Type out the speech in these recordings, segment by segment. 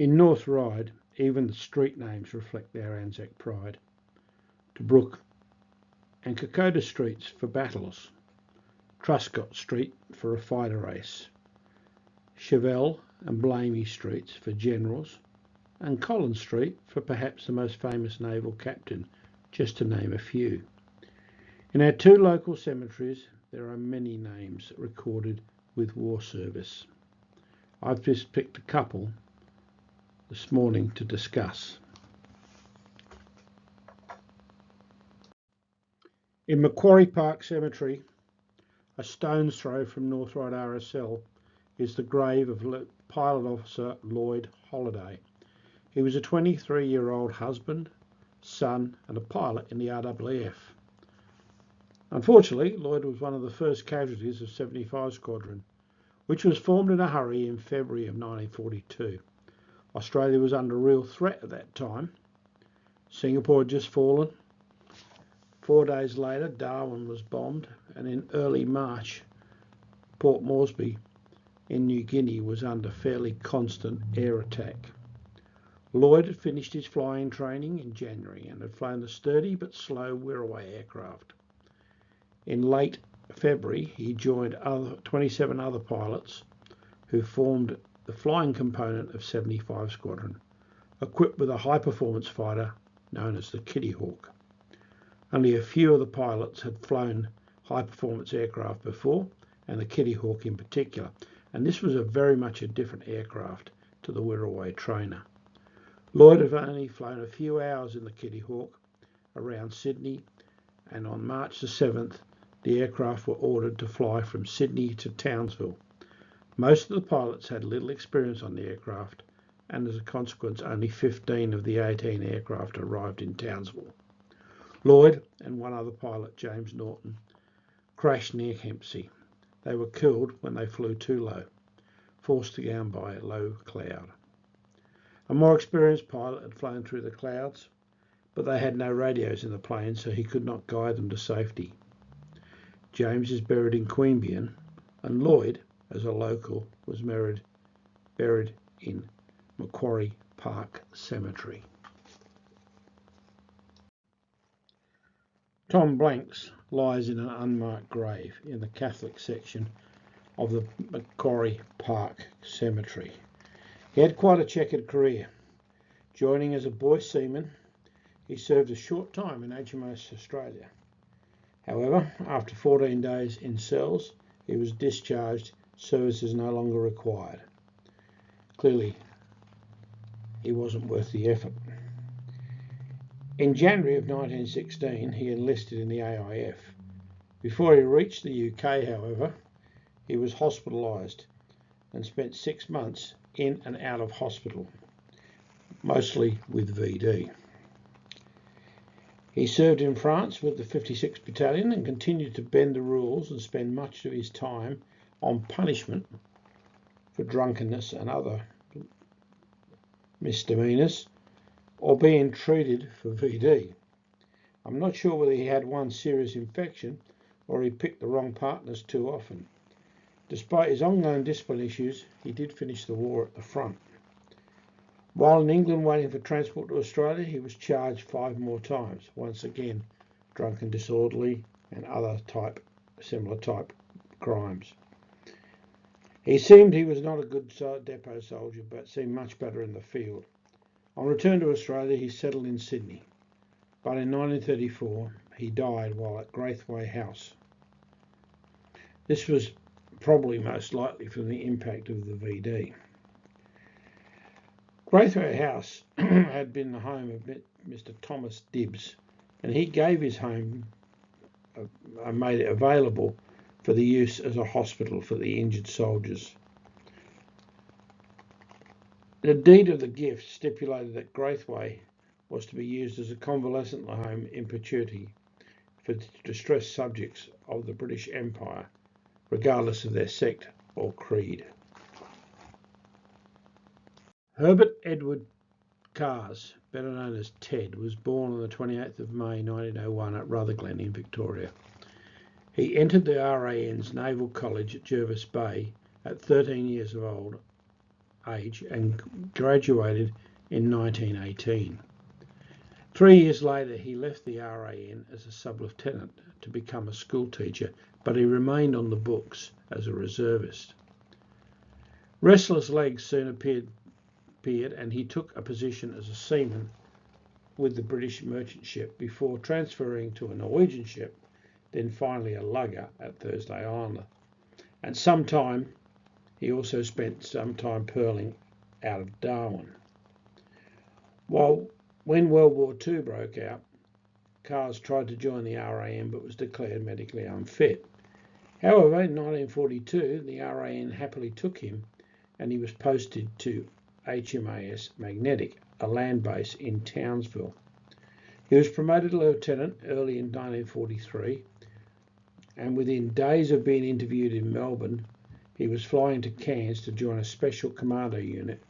In North Ryde, even the street names reflect their Anzac pride. Tobruk and Kokoda streets for battles, Truscott Street for a fighter race, Chevelle and Blamey streets for generals, and Collins Street for perhaps the most famous naval captain, just to name a few. In our two local cemeteries, there are many names recorded with war service. I've just picked a couple this morning to discuss. In Macquarie Park Cemetery, a stone's throw from North Ryde RSL, is the grave of Pilot Officer Lloyd Holliday. He was a 23-year-old husband, son and a pilot in the RAAF. Unfortunately, Lloyd was one of the first casualties of 75 Squadron, which was formed in a hurry in February of 1942. Australia was under real threat at that time. Singapore had just fallen. 4 days later, Darwin was bombed, and in early March, Port Moresby in New Guinea was under fairly constant air attack. Lloyd had finished his flying training in January and had flown the sturdy but slow Wirraway aircraft. In late February, he joined 27 other pilots who formed the flying component of 75 Squadron, equipped with a high-performance fighter known as the Kitty Hawk. Only a few of the pilots had flown high-performance aircraft before, and the Kitty Hawk in particular, and this was very much a different aircraft to the Wirraway trainer. Lloyd had only flown a few hours in the Kitty Hawk around Sydney, and on March the 7th, the aircraft were ordered to fly from Sydney to Townsville. Most of the pilots had little experience on the aircraft, and as a consequence, only 15 of the 18 aircraft arrived in Townsville. Lloyd and one other pilot, James Norton, crashed near Kempsey. They were killed when they flew too low, forced down by a low cloud. A more experienced pilot had flown through the clouds, but they had no radios in the plane, so he could not guide them to safety. James is buried in Queanbeyan, and Lloyd, as a local, was buried in Macquarie Park Cemetery. Tom Blanks lies in an unmarked grave in the Catholic section of the Macquarie Park Cemetery. He had quite a checkered career. Joining as a boy seaman, he served a short time in HMAS Australia. However, after 14 days in cells, he was discharged, service is no longer required. Clearly, he wasn't worth the effort. In January of 1916, he enlisted in the AIF. Before he reached the UK, however, he was hospitalised and spent 6 months in and out of hospital, mostly with VD. He served in France with the 56th Battalion and continued to bend the rules and spend much of his time on punishment for drunkenness and other misdemeanours, or being treated for VD. I'm not sure whether he had one serious infection or he picked the wrong partners too often. Despite his ongoing discipline issues, he did finish the war at the front. While in England waiting for transport to Australia, he was charged 5 more times, once again drunk and disorderly and other similar type crimes. He seemed he was not a good depot soldier, but seemed much better in the field. On return to Australia, he settled in Sydney, but in 1934 he died while at Graithway House. This was probably most likely from the impact of the VD. Graithway House had been the home of Mr. Thomas Dibbs, and he gave his home and made it available for the use as a hospital for the injured soldiers. The deed of the gift stipulated that Graithway was to be used as a convalescent home in perpetuity for distressed subjects of the British Empire, regardless of their sect or creed. Herbert Edward Cars, better known as Ted, was born on the 28th of May 1901 at Rutherglen in Victoria. He entered the RAN's Naval College at Jervis Bay at 13 years old age and graduated in 1918. 3 years later, he left the RAN as a sub-lieutenant to become a school teacher, but he remained on the books as a reservist. Restless legs soon appeared and he took a position as a seaman with the British merchant ship before transferring to a Norwegian ship, then finally a lugger at Thursday Island. And he also spent some time pearling out of Darwin. When World War II broke out, Carrs tried to join the RAN but was declared medically unfit. However, in 1942, the RAN happily took him and he was posted to HMAS Magnetic, a land base in Townsville. He was promoted to lieutenant early in 1943, and within days of being interviewed in Melbourne, he was flying to Cairns to join a special commando unit,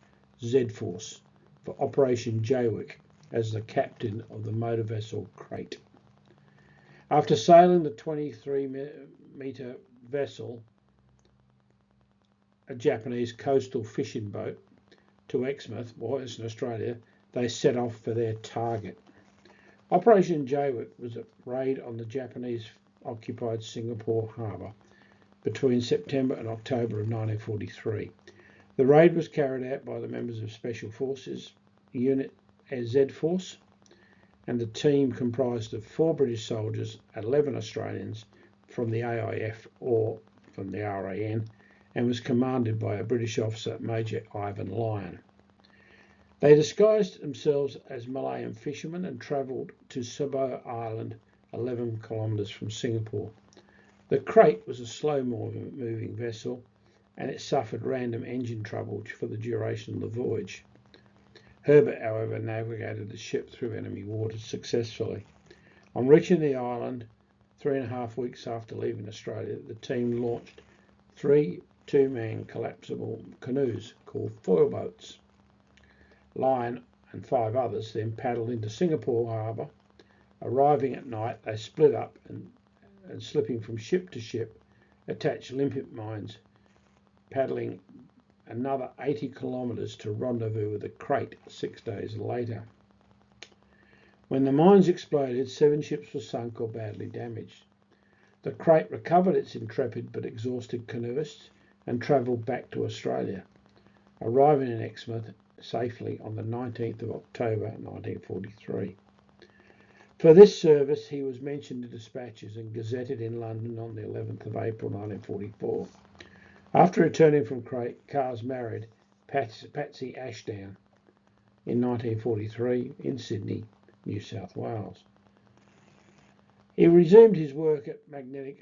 Z-Force, for Operation Jaywick as the captain of the motor vessel Crate. After sailing the 23-metre vessel, a Japanese coastal fishing boat, to Exmouth, Western Australia, they set off for their target. Operation Jaywick was a raid on the Japanese-occupied Singapore harbour between September and October of 1943. The raid was carried out by the members of Special Forces Unit Z-Force, and the team comprised of 4 British soldiers, 11 Australians from the AIF or from the RAN, and was commanded by a British officer, Major Ivan Lyon. They disguised themselves as Malayan fishermen and travelled to Suburbs Island, 11 kilometres from Singapore. The Crate was a slow-moving vessel, and it suffered random engine trouble for the duration of the voyage. Herbert, however, navigated the ship through enemy waters successfully. On reaching the island, 3.5 weeks after leaving Australia, the team launched 3 two-man collapsible canoes called foil boats. Lyon and 5 others then paddled into Singapore harbour. Arriving at night, they split up and slipping from ship to ship, attached limpet mines, paddling another 80 kilometres to rendezvous with the Crate 6 days later. When the mines exploded, 7 ships were sunk or badly damaged. The Crate recovered its intrepid but exhausted canoeists and travelled back to Australia, arriving in Exmouth safely on the 19th of October 1943. For this service, he was mentioned in dispatches and gazetted in London on the 11th of April 1944. After returning from Crate, Carrs married Patsy Ashdown in 1943 in Sydney, New South Wales. He resumed his work at Magnetic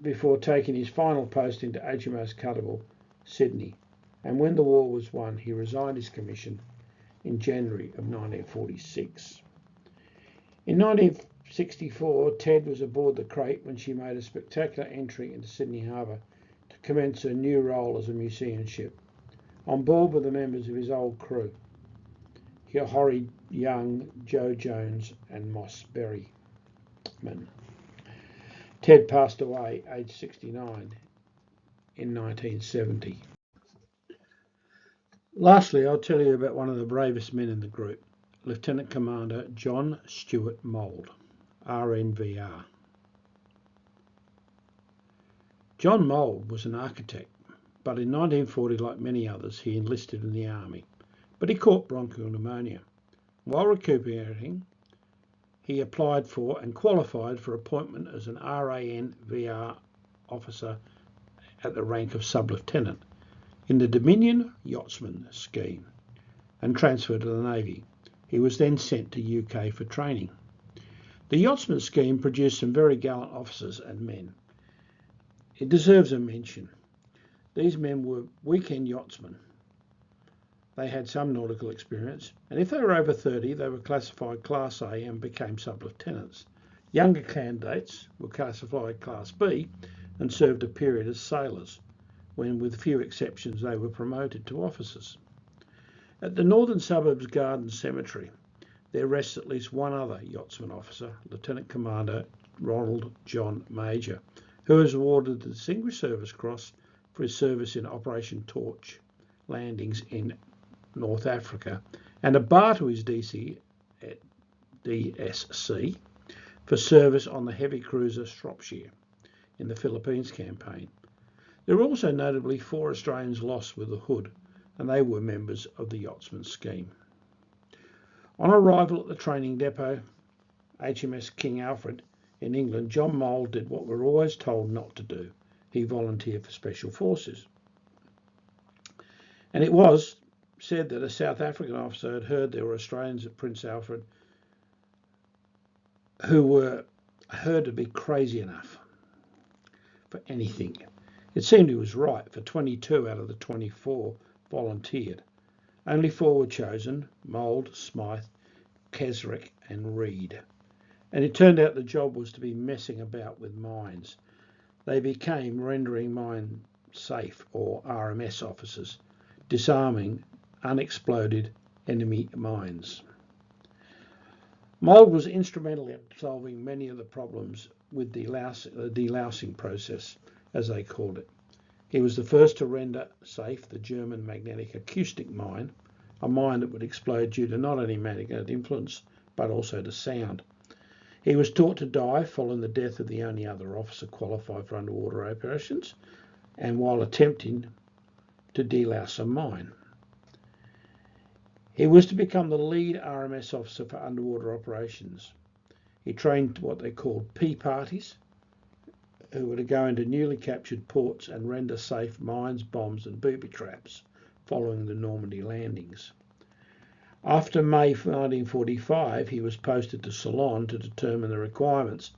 before taking his final posting to HMAS Cuttable, Sydney, and when the war was won, he resigned his commission in January of 1946. In 1964, Ted was aboard the Crate when she made a spectacular entry into Sydney Harbour to commence her new role as a museum ship. On board were the members of his old crew, Horry Young, Joe Jones and Moss Berryman. Ted passed away aged 69 in 1970. Lastly, I'll tell you about one of the bravest men in the group, Lieutenant Commander John Stuart Mould, RNVR. John Mould was an architect, but in 1940, like many others, he enlisted in the army, but he caught bronchial pneumonia. While recuperating, he applied for and qualified for appointment as an RANVR officer at the rank of sub-lieutenant in the Dominion Yachtsman scheme and transferred to the Navy. He was then sent to UK for training. The Yachtsman scheme produced some very gallant officers and men. It deserves a mention. These men were weekend yachtsmen. They had some nautical experience, and if they were over 30, they were classified Class A and became sub-lieutenants. Younger candidates were classified Class B and served a period as sailors, when with few exceptions they were promoted to officers. At the Northern Suburbs Garden Cemetery, there rests at least one other yachtsman officer, Lieutenant Commander Ronald John Major, who was awarded the Distinguished Service Cross for his service in Operation Torch, landings in North Africa and a bar to his DSC for service on the heavy cruiser Shropshire in the Philippines campaign. There were also notably 4 Australians lost with the Hood, and they were members of the yachtsman scheme. On arrival at the training depot, HMS King Alfred in England, John Mould did what we were always told not to do. He volunteered for Special Forces. And it was said that a South African officer had heard there were Australians at Prince Alfred who were heard to be crazy enough for anything. It seemed he was right, for 22 out of the 24 volunteered. Only 4 were chosen: Mould, Smythe, Kesrick and Ryde. And it turned out the job was to be messing about with mines. They became rendering mine safe, or RMS officers, disarming unexploded enemy mines. Mould was instrumental in solving many of the problems with the delousing process, as they called it. He was the first to render safe the German magnetic acoustic mine, a mine that would explode due to not only magnetic influence but also to sound. He was taught to dive following the death of the only other officer qualified for underwater operations, and while attempting to delouse a mine. He was to become the lead RMS officer for underwater operations. He trained what they called P parties, who were to go into newly captured ports and render safe mines, bombs and booby traps following the Normandy landings. After May 1945, he was posted to Ceylon to determine the requirements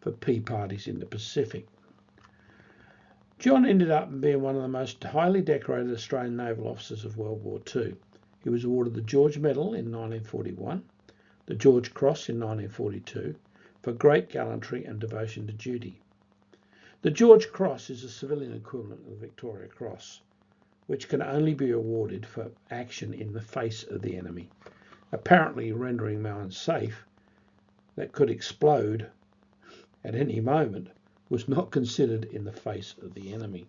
for P parties in the Pacific. John ended up being one of the most highly decorated Australian naval officers of World War II. He was awarded the George Medal in 1941, the George Cross in 1942, for great gallantry and devotion to duty. The George Cross is a civilian equivalent of the Victoria Cross, which can only be awarded for action in the face of the enemy. Apparently rendering mines safe that could explode at any moment was not considered in the face of the enemy.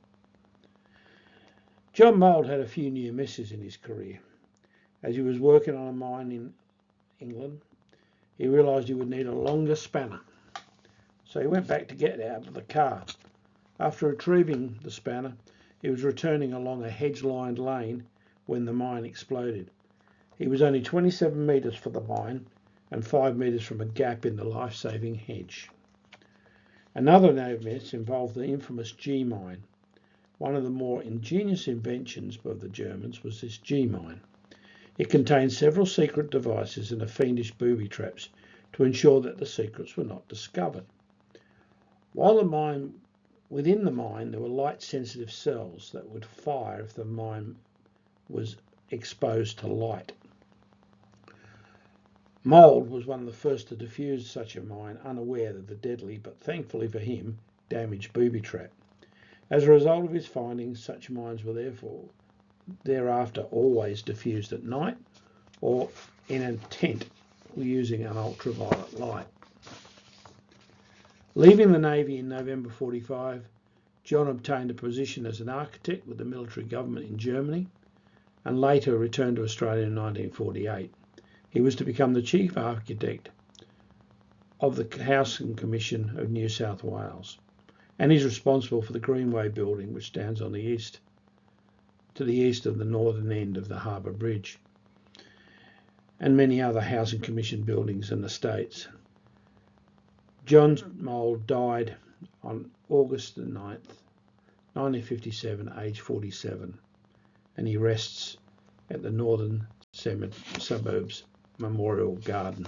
John Mould had a few near misses in his career. As he was working on a mine in England, he realised he would need a longer spanner. So he went back to get it out of the car. After retrieving the spanner, he was returning along a hedge-lined lane when the mine exploded. He was only 27 metres from the mine and 5 metres from a gap in the life-saving hedge. Another near miss involved the infamous G mine. One of the more ingenious inventions of the Germans was this G mine. It contained several secret devices and fiendish booby traps to ensure that the secrets were not discovered. Within the mine, there were light-sensitive cells that would fire if the mine was exposed to light. Mould was one of the first to defuse such a mine, unaware of the deadly, but thankfully for him, damaged booby trap. As a result of his findings, such mines were thereafter always diffused at night or in a tent using an ultraviolet light. Leaving the Navy in November 1945, John obtained a position as an architect with the military government in Germany and later returned to Australia in 1948. He was to become the chief architect of the Housing Commission of New South Wales, and he's responsible for the Greenway building, which stands on the east of the northern end of the Harbour Bridge, and many other Housing Commission buildings and estates. John Mould died on August the 9th, 1957, aged 47, and he rests at the Northern Suburbs Memorial Garden.